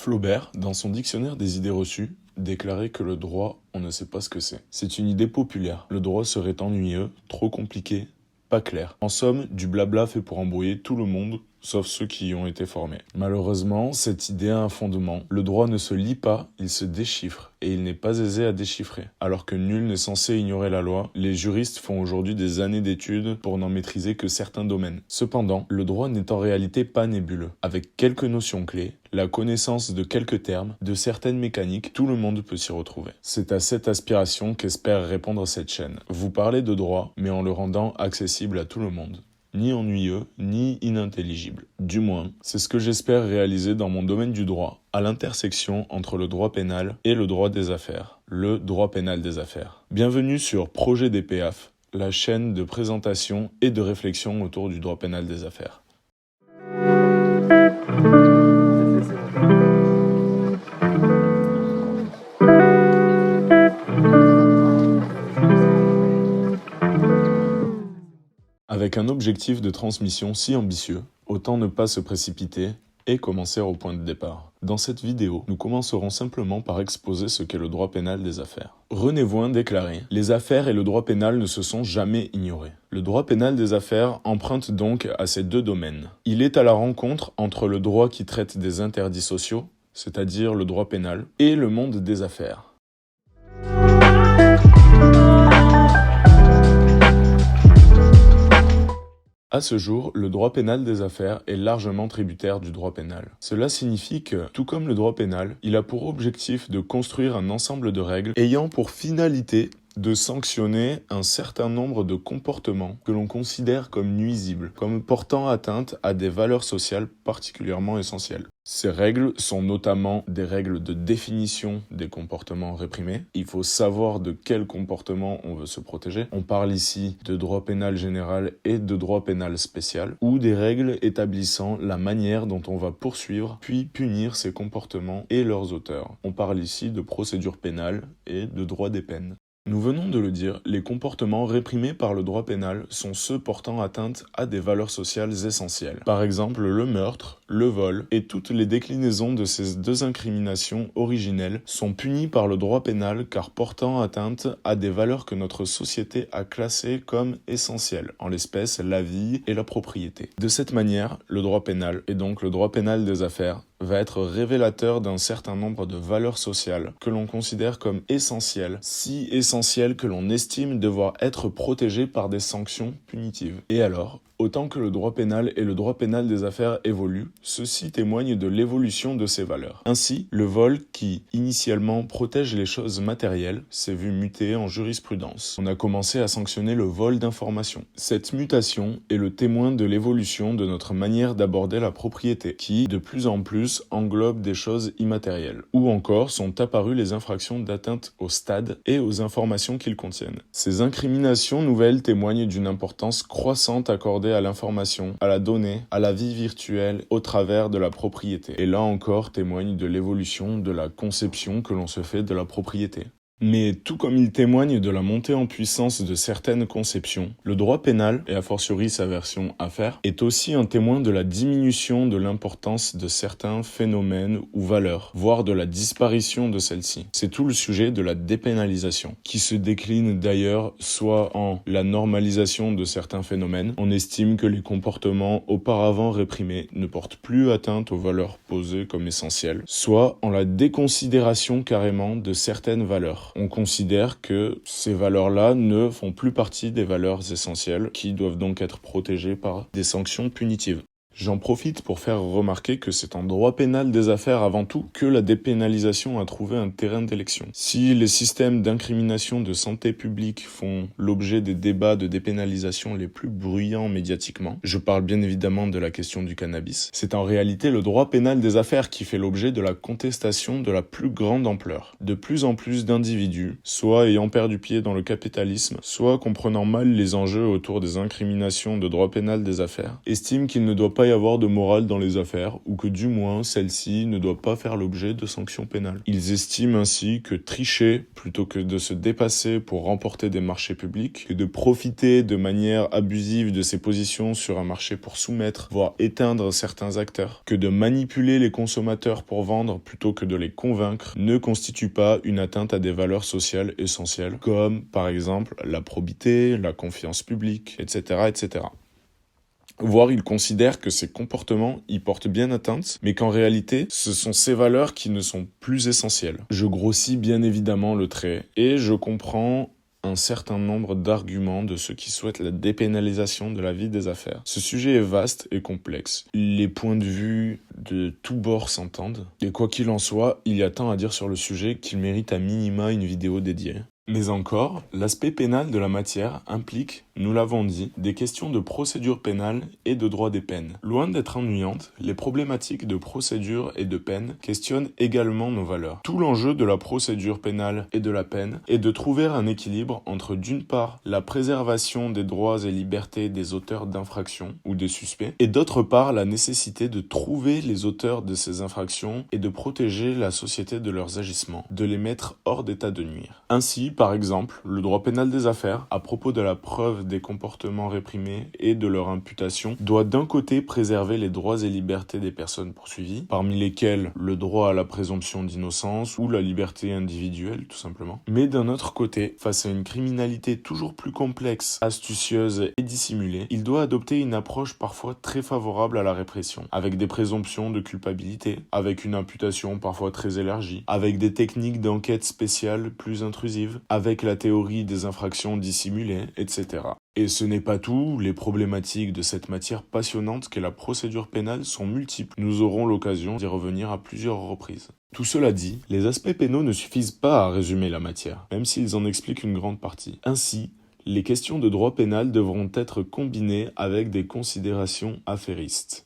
Flaubert, dans son dictionnaire des idées reçues, déclarait que le droit, on ne sait pas ce que c'est. C'est une idée populaire. Le droit serait ennuyeux, trop compliqué, pas clair. En somme, du blabla fait pour embrouiller tout le monde, sauf ceux qui y ont été formés. Malheureusement, cette idée a un fondement. Le droit ne se lit pas, il se déchiffre, et il n'est pas aisé à déchiffrer. Alors que nul n'est censé ignorer la loi, les juristes font aujourd'hui des années d'études pour n'en maîtriser que certains domaines. Cependant, le droit n'est en réalité pas nébuleux. Avec quelques notions clés, la connaissance de quelques termes, de certaines mécaniques, tout le monde peut s'y retrouver. C'est à cette aspiration qu'espère répondre cette chaîne. Vous parlez de droit, mais en le rendant accessible à tout le monde. Ni ennuyeux, ni inintelligible. Du moins, c'est ce que j'espère réaliser dans mon domaine du droit, à l'intersection entre le droit pénal et le droit des affaires, le droit pénal des affaires. Bienvenue sur Projet DPAF, la chaîne de présentation et de réflexion autour du droit pénal des affaires. Avec un objectif de transmission si ambitieux, autant ne pas se précipiter et commencer au point de départ. Dans cette vidéo, nous commencerons simplement par exposer ce qu'est le droit pénal des affaires. René Voin déclarait « Les affaires et le droit pénal ne se sont jamais ignorés ». Le droit pénal des affaires emprunte donc à ces deux domaines. Il est à la rencontre entre le droit qui traite des interdits sociaux, c'est-à-dire le droit pénal, et le monde des affaires. À ce jour, le droit pénal des affaires est largement tributaire du droit pénal. Cela signifie que, tout comme le droit pénal, il a pour objectif de construire un ensemble de règles ayant pour finalité de sanctionner un certain nombre de comportements que l'on considère comme nuisibles, comme portant atteinte à des valeurs sociales particulièrement essentielles. Ces règles sont notamment des règles de définition des comportements réprimés. Il faut savoir de quel comportement on veut se protéger. On parle ici de droit pénal général et de droit pénal spécial, ou des règles établissant la manière dont on va poursuivre puis punir ces comportements et leurs auteurs. On parle ici de procédure pénale et de droit des peines. Nous venons de le dire, les comportements réprimés par le droit pénal sont ceux portant atteinte à des valeurs sociales essentielles. Par exemple, le meurtre, le vol et toutes les déclinaisons de ces deux incriminations originelles sont punies par le droit pénal car portant atteinte à des valeurs que notre société a classées comme essentielles, en l'espèce la vie et la propriété. De cette manière, le droit pénal, et donc le droit pénal des affaires, va être révélateur d'un certain nombre de valeurs sociales que l'on considère comme essentielles, si essentielles que l'on estime devoir être protégées par des sanctions punitives. Et alors, autant que le droit pénal et le droit pénal des affaires évoluent, ceci témoigne de l'évolution de ces valeurs. Ainsi, le vol qui, initialement, protège les choses matérielles, s'est vu muter en jurisprudence. On a commencé à sanctionner le vol d'informations. Cette mutation est le témoin de l'évolution de notre manière d'aborder la propriété, qui, de plus en plus, englobe des choses immatérielles. Ou encore sont apparues les infractions d'atteinte au stade et aux informations qu'ils contiennent. Ces incriminations nouvelles témoignent d'une importance croissante accordée à l'information, à la donnée, à la vie virtuelle au travers de la propriété. Et là encore témoigne de l'évolution de la conception que l'on se fait de la propriété. Mais tout comme il témoigne de la montée en puissance de certaines conceptions, le droit pénal, et a fortiori sa version affaires, est aussi un témoin de la diminution de l'importance de certains phénomènes ou valeurs, voire de la disparition de celles-ci. C'est tout le sujet de la dépénalisation, qui se décline d'ailleurs soit en la normalisation de certains phénomènes, on estime que les comportements auparavant réprimés ne portent plus atteinte aux valeurs posées comme essentielles, soit en la déconsidération carrément de certaines valeurs. On considère que ces valeurs-là ne font plus partie des valeurs essentielles qui doivent donc être protégées par des sanctions punitives. J'en profite pour faire remarquer que c'est en droit pénal des affaires avant tout que la dépénalisation a trouvé un terrain d'élection. Si les systèmes d'incrimination de santé publique font l'objet des débats de dépénalisation les plus bruyants médiatiquement, je parle bien évidemment de la question du cannabis, c'est en réalité le droit pénal des affaires qui fait l'objet de la contestation de la plus grande ampleur. De plus en plus d'individus, soit ayant perdu pied dans le capitalisme, soit comprenant mal les enjeux autour des incriminations de droit pénal des affaires, estiment qu'il ne doit pas pas y avoir de morale dans les affaires, ou que du moins celle-ci ne doit pas faire l'objet de sanctions pénales. Ils estiment ainsi que tricher, plutôt que de se dépasser pour remporter des marchés publics, que de profiter de manière abusive de ses positions sur un marché pour soumettre, voire éteindre certains acteurs, que de manipuler les consommateurs pour vendre plutôt que de les convaincre, ne constitue pas une atteinte à des valeurs sociales essentielles, comme par exemple la probité, la confiance publique, etc., etc. Voire ils considèrent que ces comportements y portent bien atteinte, mais qu'en réalité, ce sont ces valeurs qui ne sont plus essentielles. Je grossis bien évidemment le trait, et je comprends un certain nombre d'arguments de ceux qui souhaitent la dépénalisation de la vie des affaires. Ce sujet est vaste et complexe. Les points de vue de tous bords s'entendent, et quoi qu'il en soit, il y a tant à dire sur le sujet qu'il mérite à minima une vidéo dédiée. Mais encore, l'aspect pénal de la matière implique, nous l'avons dit, des questions de procédure pénale et de droit des peines. Loin d'être ennuyantes, les problématiques de procédure et de peine questionnent également nos valeurs. Tout l'enjeu de la procédure pénale et de la peine est de trouver un équilibre entre d'une part la préservation des droits et libertés des auteurs d'infractions ou des suspects, et d'autre part la nécessité de trouver les auteurs de ces infractions et de protéger la société de leurs agissements, de les mettre hors d'état de nuire. Ainsi, par exemple, le droit pénal des affaires, à propos de la preuve des comportements réprimés et de leur imputation, doit d'un côté préserver les droits et libertés des personnes poursuivies, parmi lesquelles le droit à la présomption d'innocence ou la liberté individuelle tout simplement, mais d'un autre côté, face à une criminalité toujours plus complexe, astucieuse et dissimulée, il doit adopter une approche parfois très favorable à la répression, avec des présomptions de culpabilité, avec une imputation parfois très élargie, avec des techniques d'enquête spéciales plus intrusives, avec la théorie des infractions dissimulées, etc. Et ce n'est pas tout, les problématiques de cette matière passionnante qu'est la procédure pénale sont multiples. Nous aurons l'occasion d'y revenir à plusieurs reprises. Tout cela dit, les aspects pénaux ne suffisent pas à résumer la matière, même s'ils en expliquent une grande partie. Ainsi, les questions de droit pénal devront être combinées avec des considérations affairistes.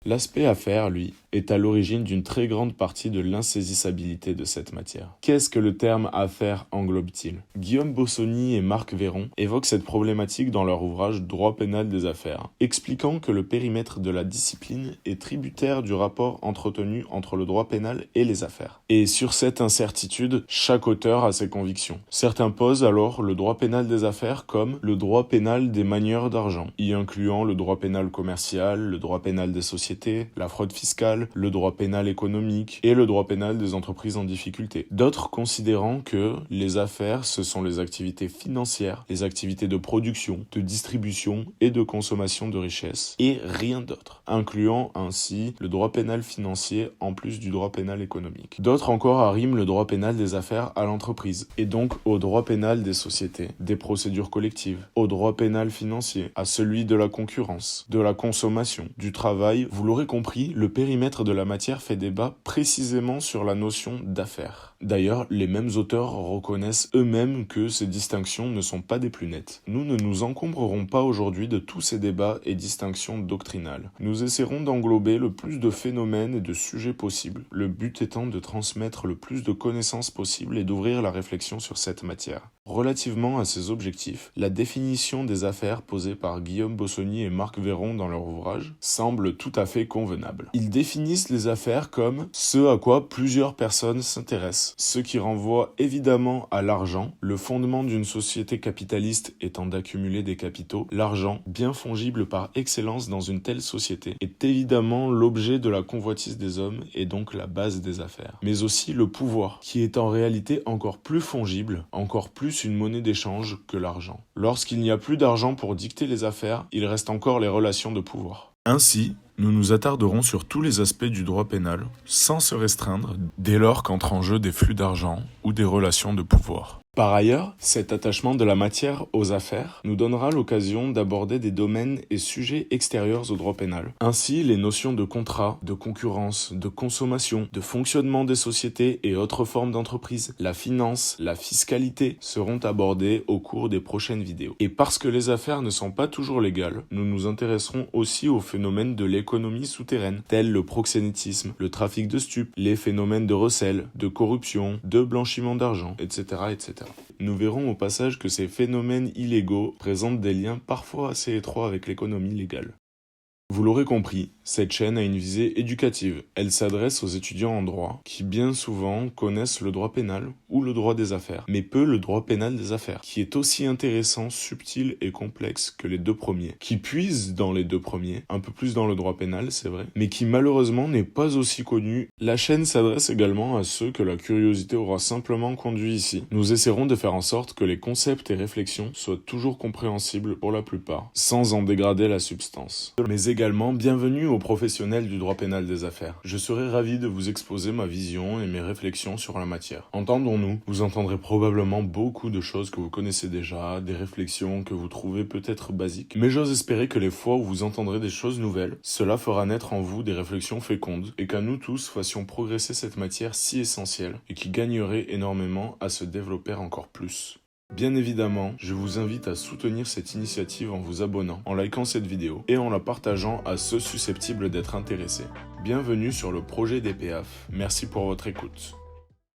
L'aspect affaire, lui, est à l'origine d'une très grande partie de l'insaisissabilité de cette matière. Qu'est-ce que le terme affaire englobe-t-il ? Guillaume Bossony et Marc Véron évoquent cette problématique dans leur ouvrage Droit pénal des affaires, expliquant que le périmètre de la discipline est tributaire du rapport entretenu entre le droit pénal et les affaires. Et sur cette incertitude, chaque auteur a ses convictions. Certains posent alors le droit pénal des affaires comme le droit pénal des manieurs d'argent, y incluant le droit pénal commercial, le droit pénal des sociétés, la fraude fiscale, le droit pénal économique et le droit pénal des entreprises en difficulté. D'autres considérant que les affaires, ce sont les activités financières, les activités de production, de distribution et de consommation de richesses, et rien d'autre, incluant ainsi le droit pénal financier en plus du droit pénal économique. D'autres encore arriment le droit pénal des affaires à l'entreprise, et donc au droit pénal des sociétés, des procédures collectives, au droit pénal financier, à celui de la concurrence, de la consommation, du travail. Vous l'aurez compris, le périmètre de la matière fait débat précisément sur la notion d'affaires. D'ailleurs, les mêmes auteurs reconnaissent eux-mêmes que ces distinctions ne sont pas des plus nettes. Nous ne nous encombrerons pas aujourd'hui de tous ces débats et distinctions doctrinales. Nous essaierons d'englober le plus de phénomènes et de sujets possibles, le but étant de transmettre le plus de connaissances possible et d'ouvrir la réflexion sur cette matière. Relativement à ces objectifs, la définition des affaires posée par Guillaume Bossony et Marc Véron dans leur ouvrage semble tout à fait convenable. Ils définissent les affaires comme ce à quoi plusieurs personnes s'intéressent, ce qui renvoie évidemment à l'argent, le fondement d'une société capitaliste étant d'accumuler des capitaux. L'argent, bien fongible par excellence dans une telle société, est évidemment l'objet de la convoitise des hommes et donc la base des affaires. Mais aussi le pouvoir, qui est en réalité encore plus fongible, encore plus une monnaie d'échange que l'argent. Lorsqu'il n'y a plus d'argent pour dicter les affaires, il reste encore les relations de pouvoir. Ainsi, nous nous attarderons sur tous les aspects du droit pénal, sans se restreindre, dès lors qu'entrent en jeu des flux d'argent ou des relations de pouvoir. Par ailleurs, cet attachement de la matière aux affaires nous donnera l'occasion d'aborder des domaines et sujets extérieurs au droit pénal. Ainsi, les notions de contrat, de concurrence, de consommation, de fonctionnement des sociétés et autres formes d'entreprise, la finance, la fiscalité seront abordées au cours des prochaines vidéos. Et parce que les affaires ne sont pas toujours légales, nous nous intéresserons aussi aux phénomènes de l'économie souterraine, tels le proxénétisme, le trafic de stupes, les phénomènes de recel, de corruption, de blanchiment d'argent, etc., etc. Nous verrons au passage que ces phénomènes illégaux présentent des liens parfois assez étroits avec l'économie légale. Vous l'aurez compris, cette chaîne a une visée éducative. Elle s'adresse aux étudiants en droit qui bien souvent connaissent le droit pénal ou le droit des affaires, mais peu le droit pénal des affaires, qui est aussi intéressant, subtil et complexe que les deux premiers, qui puise dans les deux premiers, un peu plus dans le droit pénal, c'est vrai, mais qui malheureusement n'est pas aussi connu. La chaîne s'adresse également à ceux que la curiosité aura simplement conduit ici. Nous essaierons de faire en sorte que les concepts et réflexions soient toujours compréhensibles pour la plupart, sans en dégrader la substance. Mais également, bienvenue aux professionnels du droit pénal des affaires. Je serai ravi de vous exposer ma vision et mes réflexions sur la matière. Entendons-nous, vous entendrez probablement beaucoup de choses que vous connaissez déjà, des réflexions que vous trouvez peut-être basiques, mais j'ose espérer que les fois où vous entendrez des choses nouvelles, cela fera naître en vous des réflexions fécondes, et qu'à nous tous fassions progresser cette matière si essentielle, et qui gagnerait énormément à se développer encore plus. Bien évidemment, je vous invite à soutenir cette initiative en vous abonnant, en likant cette vidéo et en la partageant à ceux susceptibles d'être intéressés. Bienvenue sur le projet DPAF. Merci pour votre écoute.